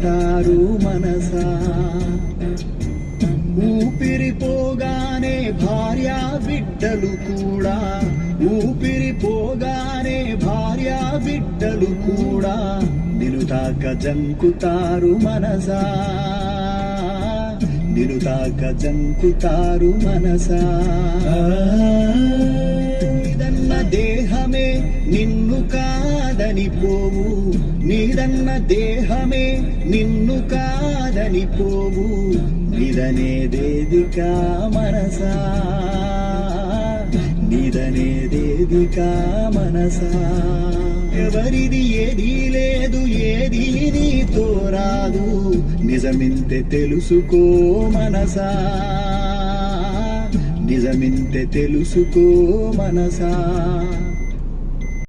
జంకుతారు మనసా. ఊపిరిపోగానే భార్యా బిడ్డలు కూడా, ఊపిరిపోగానే భార్యా బిడ్డలు కూడా నిన్ను తాక జంకుతారు మనసా, నిన్ను తాక జంకుతారు మనసా. నీదన్న దేహమే నిన్ను కాదని పోవు, నీదన్న దేహమే నిన్ను కాదని పోవు, నిదనేదేదికా మనసా, నిదనేదేదికా మనసా. ఎవరిది ఏదీ లేదు, ఏదీ నీతో రాదు, నిజమింతే తెలుసుకో మనసా, నిజమింతే తెలుసుకో మనసా.